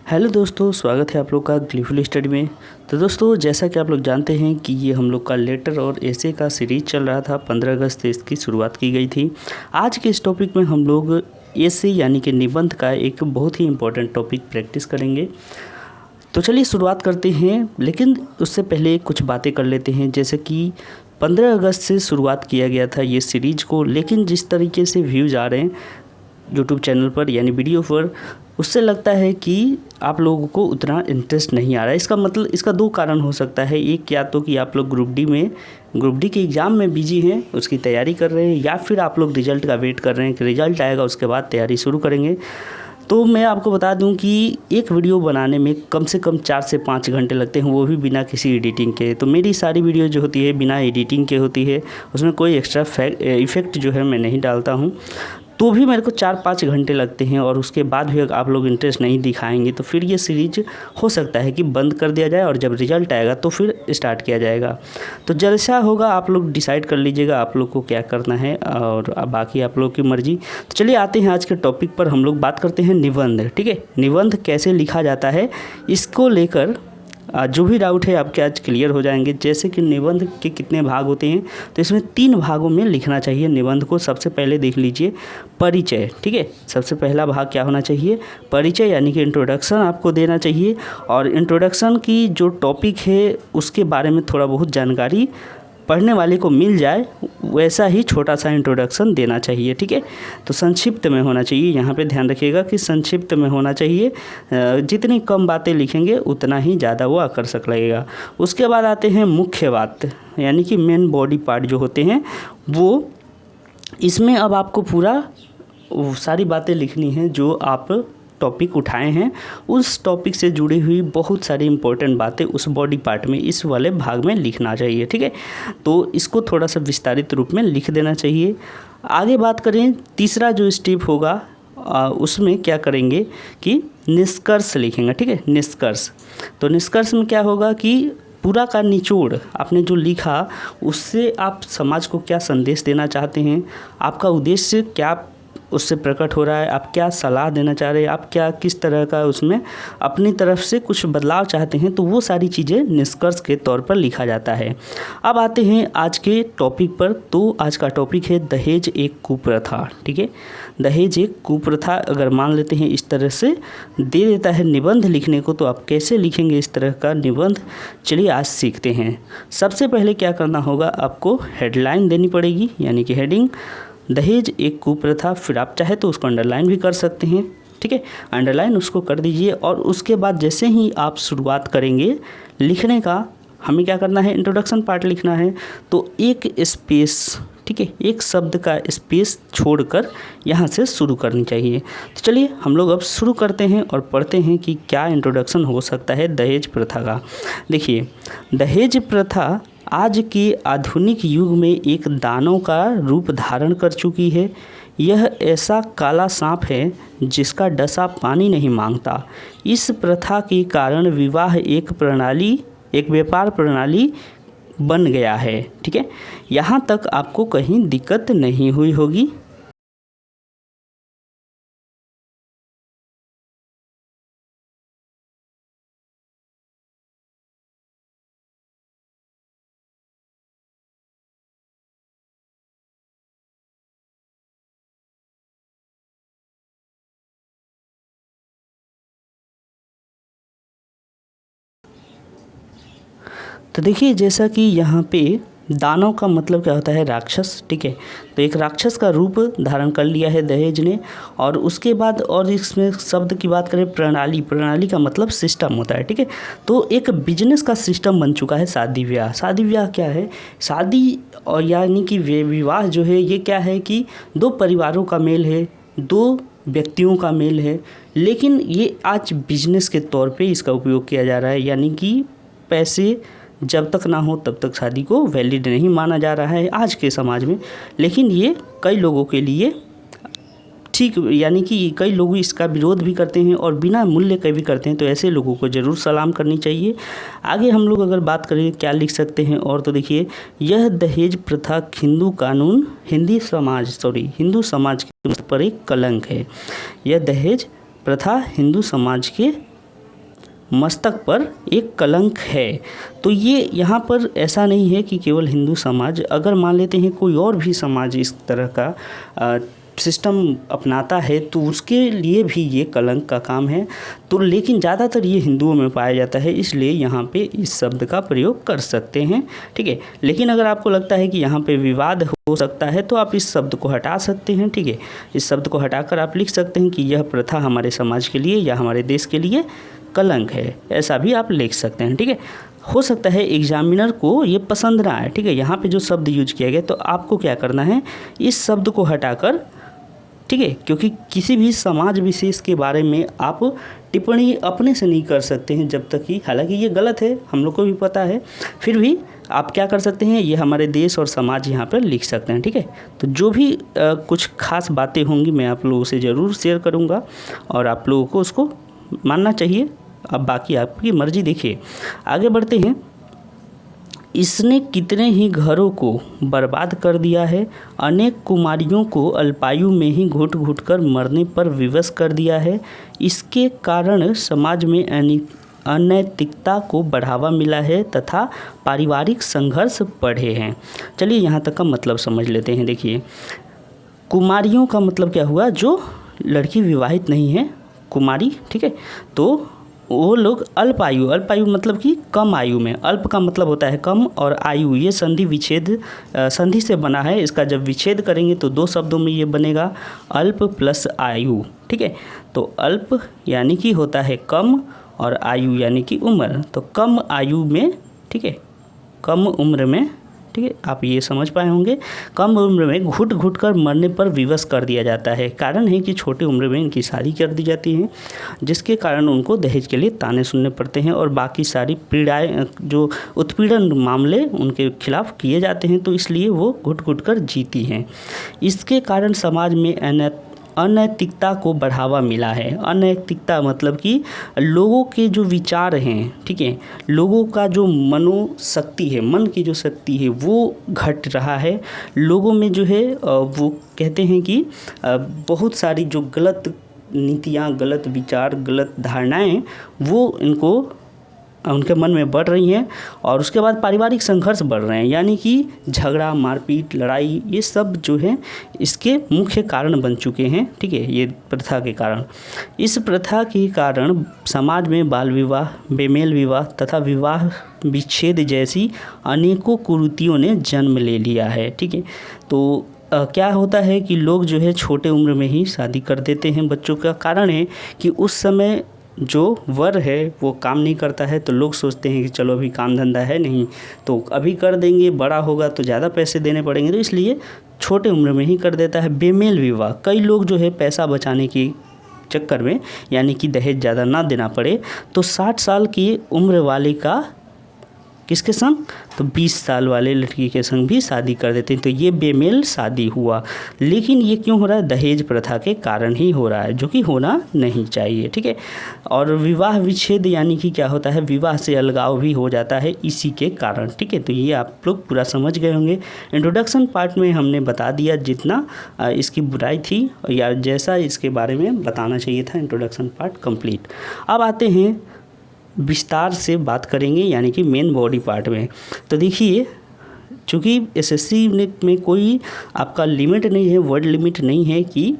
Hello दोस्तों, स्वागत है आप लोग का ग्लीफुल स्टडी में। तो दोस्तों, जैसा कि आप लोग जानते हैं कि ये हम लोग का लेटर और ऐसे का सीरीज चल रहा था। 15 अगस्त से इसकी शुरुआत की गई थी। आज के इस टॉपिक में हम लोग ऐसे यानी कि निबंध का एक बहुत ही इम्पोर्टेंट टॉपिक प्रैक्टिस करेंगे। तो चलिए शुरुआत करते हैं, लेकिन उससे पहले कुछ बातें कर लेते हैं। जैसे कि 15 अगस्त से शुरुआत किया गया था ये सीरीज को, लेकिन जिस तरीके से व्यूज़ आ रहे हैं यूट्यूब चैनल पर यानी वीडियो पर, उससे लगता है कि आप लोगों को उतना इंटरेस्ट नहीं आ रहा है। इसका मतलब इसका दो कारण हो सकता है। एक, या तो कि आप लोग ग्रुप डी के एग्ज़ाम में बिजी हैं, उसकी तैयारी कर रहे हैं, या फिर आप लोग रिज़ल्ट का वेट कर रहे हैं कि रिज़ल्ट आएगा उसके बाद तैयारी शुरू करेंगे। तो मैं आपको बता दूं कि एक वीडियो बनाने में कम से कम 4 से 5 घंटे लगते हैं, वो भी बिना किसी एडिटिंग के। तो मेरी सारी वीडियो जो होती है बिना एडिटिंग के होती है, उसमें कोई एक्स्ट्रा इफ़ेक्ट जो है मैं नहीं डालता हूँ। तो भी मेरे को 4-5 घंटे लगते हैं, और उसके बाद भी अगर आप लोग इंटरेस्ट नहीं दिखाएंगे तो फिर ये सीरीज हो सकता है कि बंद कर दिया जाए, और जब रिज़ल्ट आएगा तो फिर स्टार्ट किया जाएगा। तो जैसा होगा आप लोग डिसाइड कर लीजिएगा आप लोग को क्या करना है, और बाकी आप लोग की मर्ज़ी। तो चलिए आते हैं आज के टॉपिक पर। हम लोग बात करते हैं निबंध। ठीक है, निबंध कैसे लिखा जाता है, इसको लेकर जो भी डाउट है आपके आज क्लियर हो जाएंगे। जैसे कि निबंध के कितने भाग होते हैं, तो इसमें 3 भागों में लिखना चाहिए निबंध को। सबसे पहले देख लीजिए परिचय। ठीक है, सबसे पहला भाग क्या होना चाहिए, परिचय, यानी कि इंट्रोडक्शन आपको देना चाहिए। और इंट्रोडक्शन की जो टॉपिक है उसके बारे में थोड़ा बहुत जानकारी पढ़ने वाले को मिल जाए, वैसा ही छोटा सा इंट्रोडक्शन देना चाहिए। ठीक है, तो संक्षिप्त में होना चाहिए। यहाँ पे ध्यान रखिएगा कि संक्षिप्त में होना चाहिए। जितनी कम बातें लिखेंगे उतना ही ज़्यादा वो आकर्षक लगेगा। उसके बाद आते हैं मुख्य बात, यानी कि मेन बॉडी पार्ट जो होते हैं वो। इसमें अब आपको पूरा सारी बातें लिखनी है जो आप टॉपिक उठाए हैं, उस टॉपिक से जुड़ी हुई बहुत सारी इंपॉर्टेंट बातें उस बॉडी पार्ट में, इस वाले भाग में लिखना चाहिए। ठीक है, तो इसको थोड़ा सा विस्तारित रूप में लिख देना चाहिए। आगे बात करें, तीसरा जो स्टेप होगा उसमें क्या करेंगे कि निष्कर्ष लिखेंगे। ठीक है, निष्कर्ष। तो निष्कर्ष में क्या होगा कि पूरा का निचोड़ आपने जो लिखा उससे आप समाज को क्या संदेश देना चाहते हैं, आपका उद्देश्य क्या उससे प्रकट हो रहा है, आप क्या सलाह देना चाह रहे हैं, आप क्या किस तरह का उसमें अपनी तरफ से कुछ बदलाव चाहते हैं, तो वो सारी चीज़ें निष्कर्ष के तौर पर लिखा जाता है। अब आते हैं आज के टॉपिक पर। तो आज का टॉपिक है दहेज एक कुप्रथा। ठीक है, दहेज एक कुप्रथा अगर मान लेते हैं इस तरह से दे देता है निबंध लिखने को, तो आप कैसे लिखेंगे इस तरह का निबंध, चलिए आज सीखते हैं। सबसे पहले क्या करना होगा, आपको हेडलाइन देनी पड़ेगी, यानी कि हेडिंग, दहेज एक कुप्रथा। फिर आप चाहे तो उसको अंडरलाइन भी कर सकते हैं। ठीक है, अंडरलाइन उसको कर दीजिए। और उसके बाद जैसे ही आप शुरुआत करेंगे लिखने का, हमें क्या करना है, इंट्रोडक्शन पार्ट लिखना है। तो एक स्पेस, ठीक है, एक शब्द का स्पेस छोड़कर यहाँ से शुरू करनी चाहिए। तो चलिए हम लोग अब शुरू करते हैं और पढ़ते हैं कि क्या इंट्रोडक्शन हो सकता है दहेज प्रथा का। देखिए, दहेज प्रथा आज के आधुनिक युग में एक दानव का रूप धारण कर चुकी है। यह ऐसा काला सांप है जिसका डसा पानी नहीं मांगता। इस प्रथा के कारण विवाह एक व्यापार प्रणाली बन गया है। ठीक है, यहाँ तक आपको कहीं दिक्कत नहीं हुई होगी। तो देखिए, जैसा कि यहाँ पे दानव का मतलब क्या होता है, राक्षस। ठीक है, तो एक राक्षस का रूप धारण कर लिया है दहेज ने। और उसके बाद और इसमें शब्द की बात करें, प्रणाली का मतलब सिस्टम होता है। ठीक है, तो एक बिजनेस का सिस्टम बन चुका है शादी ब्याह। शादी ब्याह क्या है, शादी और यानी कि विवाह जो है ये क्या है कि 2 परिवारों का मेल है, 2 व्यक्तियों का मेल है। लेकिन ये आज बिजनेस के तौर पे इसका उपयोग किया जा रहा है, यानी कि पैसे जब तक ना हो तब तक शादी को वैलिड नहीं माना जा रहा है आज के समाज में। लेकिन ये कई लोगों के लिए ठीक, यानी कि कई लोग इसका विरोध भी करते हैं और बिना मूल्य के भी करते हैं। तो ऐसे लोगों को ज़रूर सलाम करनी चाहिए। आगे हम लोग अगर बात करें क्या लिख सकते हैं और, तो देखिए, यह दहेज प्रथा हिंदू समाज के पर एक कलंक है। यह दहेज प्रथा हिंदू समाज के मस्तक पर एक कलंक है। तो ये यहाँ पर ऐसा नहीं है कि केवल हिंदू समाज, अगर मान लेते हैं कोई और भी समाज इस तरह का सिस्टम अपनाता है तो उसके लिए भी ये कलंक का काम है। तो लेकिन ज़्यादातर ये हिंदुओं में पाया जाता है, इसलिए यहाँ पे इस शब्द का प्रयोग कर सकते हैं, ठीक है। लेकिन अगर आपको लगता है कि यहाँ पे विवाद हो सकता है तो आप इस शब्द को हटा सकते हैं, ठीक है। इस शब्द को हटाकर आप लिख सकते हैं कि यह प्रथा हमारे समाज के लिए या हमारे देश के लिए कलंक है, ऐसा भी आप लिख सकते हैं, ठीक है। हो सकता है एग्जामिनर को ये पसंद ना आए, ठीक है। यहाँ पे जो शब्द यूज किया गया तो आपको क्या करना है, इस शब्द को हटाकर, ठीक है, क्योंकि किसी भी समाज विशेष के बारे में आप टिप्पणी अपने से नहीं कर सकते हैं जब तक कि, हालांकि ये गलत है, हम लोग को भी पता है, फिर भी आप क्या कर सकते हैं, ये हमारे देश और समाज यहाँ पर लिख सकते हैं, ठीक है। तो जो भी कुछ खास बातें होंगी मैं आप लोगों से ज़रूर शेयर करूँगा और आप लोगों को उसको मानना चाहिए। अब बाकी आपकी मर्जी। देखिए आगे बढ़ते हैं। इसने कितने ही घरों को बर्बाद कर दिया है, अनेक कुमारियों को अल्पायु में ही घुट घुट कर मरने पर विवश कर दिया है। इसके कारण समाज में अनैतिकता को बढ़ावा मिला है तथा पारिवारिक संघर्ष बढ़े हैं। चलिए यहाँ तक का मतलब समझ लेते हैं। देखिए कुमारियों का मतलब क्या हुआ, जो लड़की विवाहित नहीं है, कुमारी, ठीक है। तो वो लोग अल्पायु, अल्पायु मतलब कि कम आयु में, अल्प का मतलब होता है कम और आयु ये संधि विच्छेद संधि से बना है। इसका जब विच्छेद करेंगे तो दो शब्दों में ये बनेगा अल्प प्लस आयु, ठीक है। तो अल्प यानी कि होता है कम और आयु यानी कि उम्र। तो कम आयु में, ठीक है, कम उम्र में, ठीक है, आप ये समझ पाए होंगे, कम उम्र में घुट घुट कर मरने पर विवश कर दिया जाता है। कारण है कि छोटी उम्र में इनकी शादी कर दी जाती है, जिसके कारण उनको दहेज के लिए ताने सुनने पड़ते हैं और बाकी सारी पीड़ाएं, जो उत्पीड़न मामले उनके खिलाफ किए जाते हैं, तो इसलिए वो घुट घुट कर जीती हैं। इसके कारण समाज में अनैतिकता को बढ़ावा मिला है। अनैतिकता मतलब कि लोगों के जो विचार हैं, ठीक है, लोगों का जो मनोशक्ति है, मन की जो शक्ति है वो घट रहा है। लोगों में जो है वो कहते हैं कि बहुत सारी जो गलत नीतियाँ, गलत विचार, गलत धारणाएं वो इनको उनके मन में बढ़ रही हैं और उसके बाद पारिवारिक संघर्ष बढ़ रहे हैं, यानी कि झगड़ा, मारपीट, लड़ाई, ये सब जो है इसके मुख्य कारण बन चुके हैं, ठीक है, ये प्रथा के कारण। इस प्रथा के कारण समाज में बाल विवाह, बेमेल विवाह तथा विवाह विच्छेद जैसी अनेकों कुरीतियों ने जन्म ले लिया है, ठीक है। तो क्या होता है कि लोग जो है छोटे उम्र में ही शादी कर देते हैं बच्चों का। कारण है कि उस समय जो वर है वो काम नहीं करता है, तो लोग सोचते हैं कि चलो अभी काम धंधा है नहीं तो अभी कर देंगे, बड़ा होगा तो ज़्यादा पैसे देने पड़ेंगे, तो इसलिए छोटे उम्र में ही कर देता है। बेमेल विवाह, कई लोग जो है पैसा बचाने की चक्कर में, यानी कि दहेज ज़्यादा ना देना पड़े, तो 60 साल की उम्र वाले का किसके संग, तो 20 साल वाले लड़की के संग भी शादी कर देते हैं। तो ये बेमेल शादी हुआ। लेकिन ये क्यों हो रहा है, दहेज प्रथा के कारण ही हो रहा है, जो कि होना नहीं चाहिए, ठीक है। और विवाह विच्छेद यानी कि क्या होता है, विवाह से अलगाव भी हो जाता है इसी के कारण, ठीक है। तो ये आप लोग पूरा समझ गए होंगे। इंट्रोडक्शन पार्ट में हमने बता दिया जितना इसकी बुराई थी या जैसा इसके बारे में बताना चाहिए था। Introduction part complete. अब आते हैं विस्तार से बात करेंगे, यानी कि मेन बॉडी पार्ट में। तो देखिए चूँकि एसएससी में कोई आपका लिमिट नहीं है, वर्ड लिमिट नहीं है कि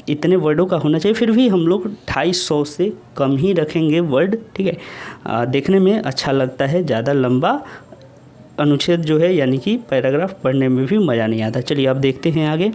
इतने वर्डों का होना चाहिए, फिर भी हम लोग 250 से कम ही रखेंगे वर्ड, ठीक है। देखने में अच्छा लगता है, ज़्यादा लंबा अनुच्छेद जो है यानी कि पैराग्राफ पढ़ने में भी मज़ा नहीं आता। चलिए अब देखते हैं आगे।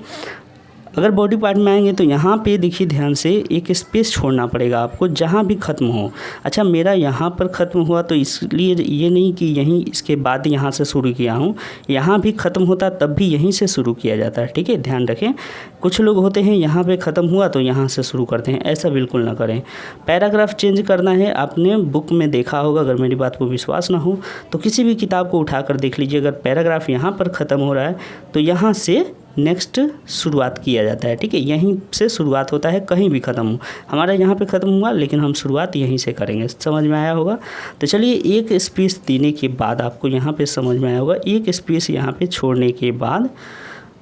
अगर बॉडी पार्ट में आएंगे तो यहाँ पे देखिए ध्यान से एक स्पेस छोड़ना पड़ेगा आपको जहाँ भी ख़त्म हो। अच्छा मेरा यहाँ पर ख़त्म हुआ तो इसलिए ये नहीं कि यहीं इसके बाद यहाँ से शुरू किया हूँ, यहाँ भी ख़त्म होता तब भी यहीं से शुरू किया जाता है, ठीक है, ध्यान रखें। कुछ लोग होते हैं यहाँ पे ख़त्म हुआ तो यहाँ से शुरू करते हैं, ऐसा बिल्कुल ना करें। पैराग्राफ चेंज करना है, आपने बुक में देखा होगा, अगर मेरी बात को विश्वास ना हो तो किसी भी किताब को उठा कर देख लीजिए। अगर पैराग्राफ यहाँ पर ख़त्म हो रहा है तो यहाँ से नेक्स्ट शुरुआत किया जाता है, ठीक है, यहीं से शुरुआत होता है, कहीं भी ख़त्म हो। हमारा यहाँ पे ख़त्म हुआ लेकिन हम शुरुआत यहीं से करेंगे। समझ में आया होगा। तो चलिए एक स्पेस देने के बाद आपको यहाँ पे समझ में आया होगा, एक स्पेस यहाँ पे छोड़ने के बाद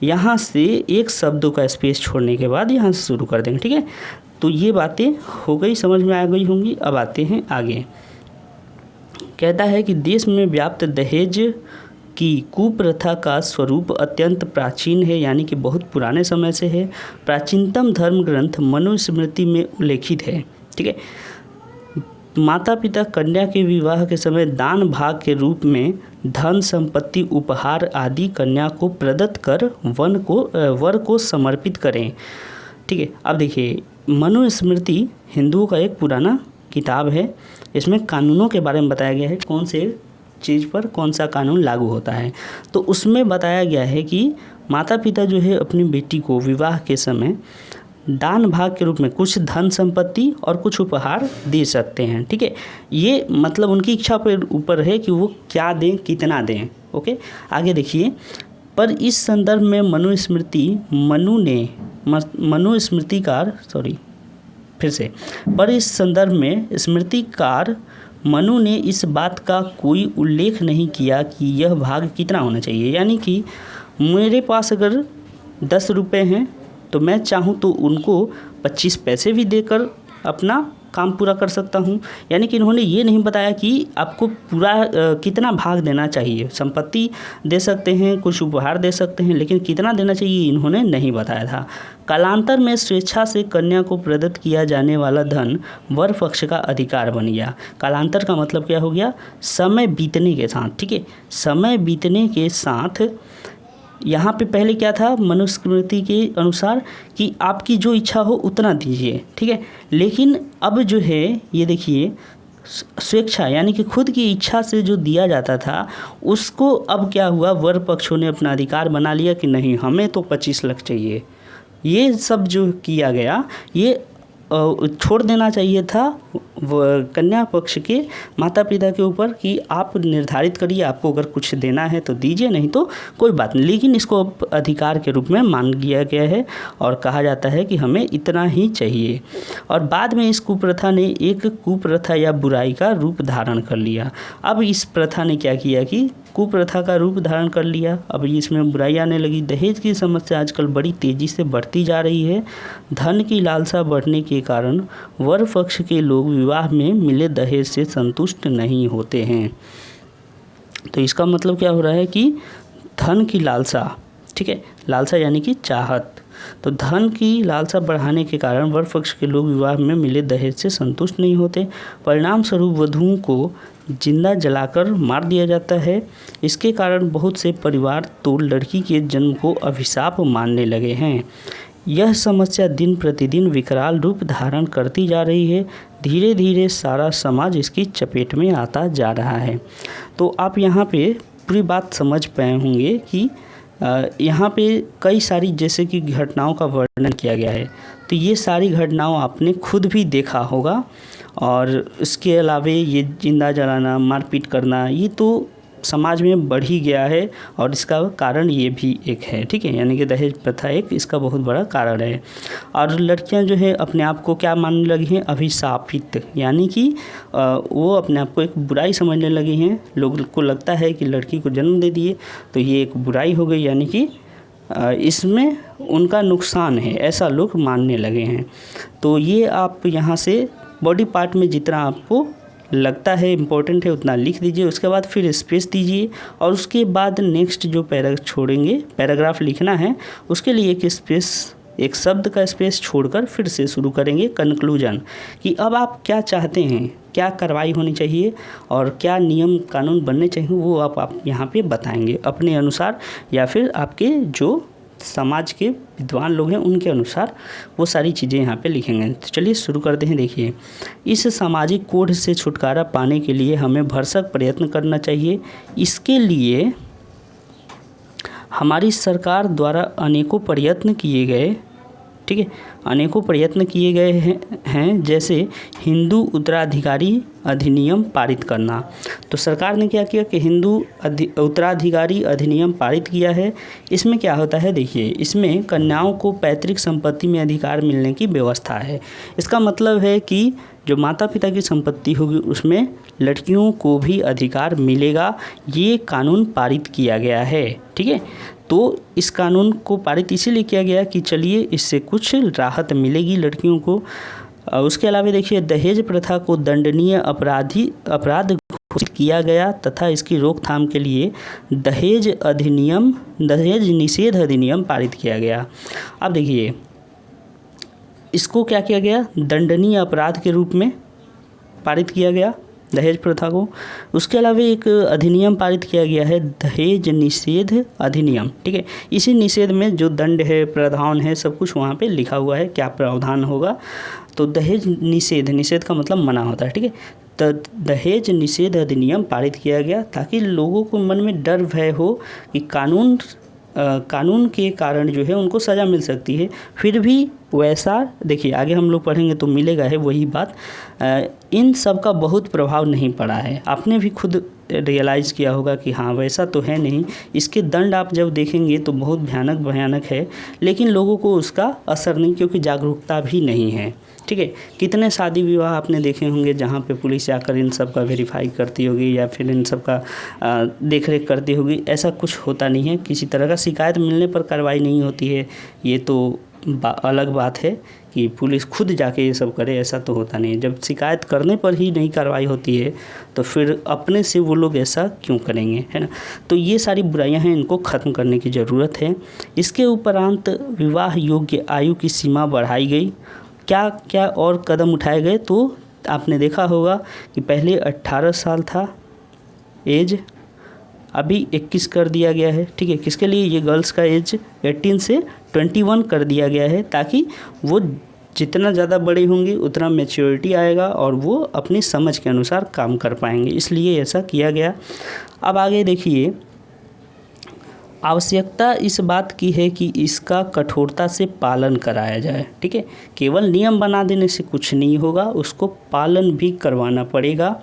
यहाँ से एक शब्दों का स्पेस छोड़ने के बाद यहाँ से शुरू कर देंगे, ठीक है। तो ये बातें हो गई, समझ में आ गई होंगी। अब आते हैं आगे। कहता है कि देश में व्याप्त दहेज की कुप्रथा का स्वरूप अत्यंत प्राचीन है, यानी कि बहुत पुराने समय से है। प्राचीनतम धर्म ग्रंथ मनुस्मृति में उल्लेखित है। ठीक है, माता पिता कन्या के विवाह के समय दान भाग के रूप में धन संपत्ति उपहार आदि कन्या को प्रदत्त कर वर को समर्पित करें। ठीक है, अब देखिए मनुस्मृति हिंदुओं का एक पुराना किताब है। इसमें कानूनों के बारे में बताया गया है, कौन से चीज़ पर कौन सा कानून लागू होता है। तो उसमें बताया गया है कि माता पिता जो है अपनी बेटी को विवाह के समय दान भाग के रूप में कुछ धन संपत्ति और कुछ उपहार दे सकते हैं। ठीक है, ये मतलब उनकी इच्छा पर ऊपर है कि वो क्या दें, कितना दें। ओके, आगे देखिए। पर इस संदर्भ में स्मृतिकार मनु ने इस बात का कोई उल्लेख नहीं किया कि यह भाग कितना होना चाहिए। यानी कि मेरे पास अगर 10 रुपये हैं तो मैं चाहूँ तो उनको 25 पैसे भी देकर अपना काम पूरा कर सकता हूँ। यानी कि इन्होंने ये नहीं बताया कि आपको पूरा कितना भाग देना चाहिए। संपत्ति दे सकते हैं, कुछ उपहार दे सकते हैं, लेकिन कितना देना चाहिए इन्होंने नहीं बताया था। कालांतर में स्वेच्छा से कन्या को प्रदत्त किया जाने वाला धन वर पक्ष का अधिकार बन गया। कालांतर का मतलब क्या हो गया? समय बीतने के साथ। ठीक है, समय बीतने के साथ यहाँ पे पहले क्या था, मनुस्मृति के अनुसार कि आपकी जो इच्छा हो उतना दीजिए। ठीक है, लेकिन अब जो है ये देखिए स्वेच्छा यानी कि खुद की इच्छा से जो दिया जाता था उसको अब क्या हुआ, वर पक्षों ने अपना अधिकार बना लिया कि नहीं हमें तो 25 लाख चाहिए। ये सब जो किया गया ये छोड़ देना चाहिए था कन्या पक्ष के माता पिता के ऊपर कि आप निर्धारित करिए, आपको अगर कुछ देना है तो दीजिए, नहीं तो कोई बात नहीं। लेकिन इसको अब अधिकार के रूप में मान लिया गया है और कहा जाता है कि हमें इतना ही चाहिए। और बाद में इस कुप्रथा ने एक कुप्रथा या बुराई का रूप धारण कर लिया। अब इस प्रथा ने क्या किया कि कुप्रथा का रूप धारण कर लिया। अब इसमें बुराई आने लगी। दहेज की समस्या आजकल बड़ी तेज़ी से बढ़ती जा रही है। धन की लालसा बढ़ने के कारण वर पक्ष के लोग विवाह में मिले दहेज से संतुष्ट नहीं होते हैं। तो इसका मतलब क्या हो रहा है कि धन की लालसा, ठीक है, लालसा यानी कि चाहत, तो धन की लालसा बढ़ाने के कारण वर पक्ष के लोग विवाह में मिले दहेज से संतुष्ट नहीं होते। परिणाम स्वरूप वधुओं को जिंदा जलाकर मार दिया जाता है। इसके कारण बहुत से परिवार तो लड़की के जन्म को अभिशाप मानने लगे हैं। यह समस्या दिन प्रतिदिन विकराल रूप धारण करती जा रही है। धीरे धीरे सारा समाज इसकी चपेट में आता जा रहा है। तो आप यहाँ पे पूरी बात समझ पाए होंगे कि यहाँ पे कई सारी जैसे कि घटनाओं का वर्णन किया गया है। तो ये सारी घटनाओं आपने खुद भी देखा होगा। और इसके अलावे ये जिंदा जलाना, मारपीट करना, ये तो समाज में बढ़ ही गया है और इसका कारण ये भी एक है। ठीक है, यानी कि दहेज प्रथा एक इसका बहुत बड़ा कारण है। और लड़कियां जो है अपने आप को क्या मानने लगी हैं, अभिशापित, यानी कि वो अपने आप को एक बुराई समझने लगी हैं। लोगों को लगता है कि लड़की को जन्म दे दिए तो ये एक बुराई हो गई, यानी कि इसमें उनका नुकसान है, ऐसा लोग मानने लगे हैं। तो ये आप यहाँ से बॉडी पार्ट में जितना आपको लगता है इम्पोर्टेंट है उतना लिख दीजिए। उसके बाद फिर स्पेस दीजिए और उसके बाद नेक्स्ट जो पैराग्राफ लिखना है उसके लिए एक स्पेस, एक शब्द का स्पेस छोड़कर फिर से शुरू करेंगे कंक्लूजन, कि अब आप क्या चाहते हैं, क्या कार्रवाई होनी चाहिए और क्या नियम कानून बनने चाहिए, वो आप यहाँ पे बताएंगे अपने अनुसार या फिर आपके जो समाज के विद्वान लोग हैं उनके अनुसार वो सारी चीज़ें यहाँ पे लिखेंगे। तो चलिए शुरू करते हैं। देखिए, इस सामाजिक कोढ़ से छुटकारा पाने के लिए हमें भरसक प्रयत्न करना चाहिए। इसके लिए हमारी सरकार द्वारा अनेकों प्रयत्न किए गए, ठीक है, अनेकों प्रयत्न किए गए हैं जैसे हिंदू उत्तराधिकारी अधिनियम पारित करना। तो सरकार ने क्या किया कि हिंदू उत्तराधिकारी अधिनियम पारित किया है। इसमें क्या होता है, देखिए, इसमें कन्याओं को पैतृक संपत्ति में अधिकार मिलने की व्यवस्था है। इसका मतलब है कि जो माता पिता की संपत्ति होगी उसमें लड़कियों को भी अधिकार मिलेगा। ये कानून पारित किया गया है। ठीक है, तो इस कानून को पारित इसीलिए किया गया कि चलिए इससे कुछ राहत मिलेगी लड़कियों को। उसके अलावा देखिए, दहेज प्रथा को दंडनीय अपराध घोषित किया गया तथा इसकी रोकथाम के लिए दहेज निषेध अधिनियम पारित किया गया। अब देखिए, इसको क्या किया गया, दंडनीय अपराध के रूप में पारित किया गया दहेज प्रथा को। उसके अलावा एक अधिनियम पारित किया गया है, दहेज निषेध अधिनियम, ठीक है। इसी निषेध में जो दंड है, प्रावधान है, सब कुछ वहाँ पे लिखा हुआ है, क्या प्रावधान होगा। तो दहेज निषेध का मतलब मना होता है, ठीक है। तो दहेज निषेध अधिनियम पारित किया गया ताकि लोगों को मन में डर भय हो कि कानून के कारण जो है उनको सज़ा मिल सकती है, फिर भी वैसा देखिए आगे हम लोग पढ़ेंगे तो मिलेगा है वही बात। इन सब का बहुत प्रभाव नहीं पड़ा है। आपने भी खुद रियलाइज़ किया होगा कि हाँ वैसा तो है नहीं। इसके दंड आप जब देखेंगे तो बहुत भयानक है, लेकिन लोगों को उसका असर नहीं, क्योंकि जागरूकता भी नहीं है, ठीक है। कितने शादी विवाह आपने देखे होंगे जहाँ पे पुलिस आकर इन सब का वेरीफाई करती होगी या फिर इन सब का देख रेख करती होगी। ऐसा कुछ होता नहीं है, किसी तरह का शिकायत मिलने पर कार्रवाई नहीं होती है। ये तो अलग बात है कि पुलिस खुद जाके ये सब करे, ऐसा तो होता नहीं है। जब शिकायत करने पर ही नहीं कार्रवाई होती है तो फिर अपने से वो लोग ऐसा क्यों करेंगे, है ना। तो ये सारी बुराइयां हैं, इनको ख़त्म करने की ज़रूरत है। इसके उपरांत विवाह योग्य आयु की सीमा बढ़ाई गई। क्या क्या और कदम उठाए गए, तो आपने देखा होगा कि पहले 18 साल था एज, अभी 21 कर दिया गया है, ठीक है। किसके लिए, ये गर्ल्स का एज 18 से 21 कर दिया गया है, ताकि वो जितना ज़्यादा बड़े होंगे उतना मैच्योरिटी आएगा और वो अपनी समझ के अनुसार काम कर पाएंगे, इसलिए ऐसा किया गया। अब आगे देखिए, आवश्यकता इस बात की है कि इसका कठोरता से पालन कराया जाए, ठीक है। केवल नियम बना देने से कुछ नहीं होगा, उसको पालन भी करवाना पड़ेगा।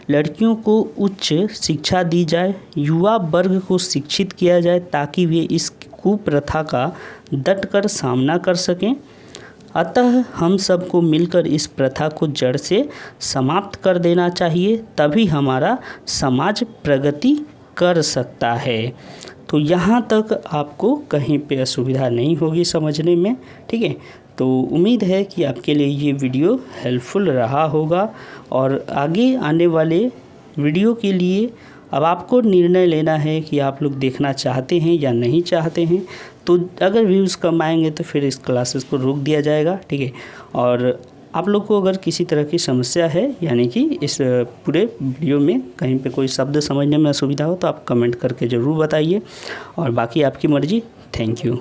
लड़कियों को उच्च शिक्षा दी जाए, युवा वर्ग को शिक्षित किया जाए ताकि वे इस कुप्रथा का डटकर सामना कर सकें। अतः हम सबको मिलकर इस प्रथा को जड़ से समाप्त कर देना चाहिए, तभी हमारा समाज प्रगति कर सकता है। तो यहाँ तक आपको कहीं पे असुविधा नहीं होगी समझने में, ठीक है। तो उम्मीद है कि आपके लिए ये वीडियो हेल्पफुल रहा होगा, और आगे आने वाले वीडियो के लिए अब आपको निर्णय लेना है कि आप लोग देखना चाहते हैं या नहीं चाहते हैं। तो अगर व्यूज़ कम आएंगे तो फिर इस क्लासेस को रोक दिया जाएगा, ठीक है। और आप लोग को अगर किसी तरह की समस्या है, यानी कि इस पूरे वीडियो में कहीं पे कोई शब्द समझने में असुविधा हो, तो आप कमेंट करके ज़रूर बताइए, और बाकी आपकी मर्ज़ी। Thank you.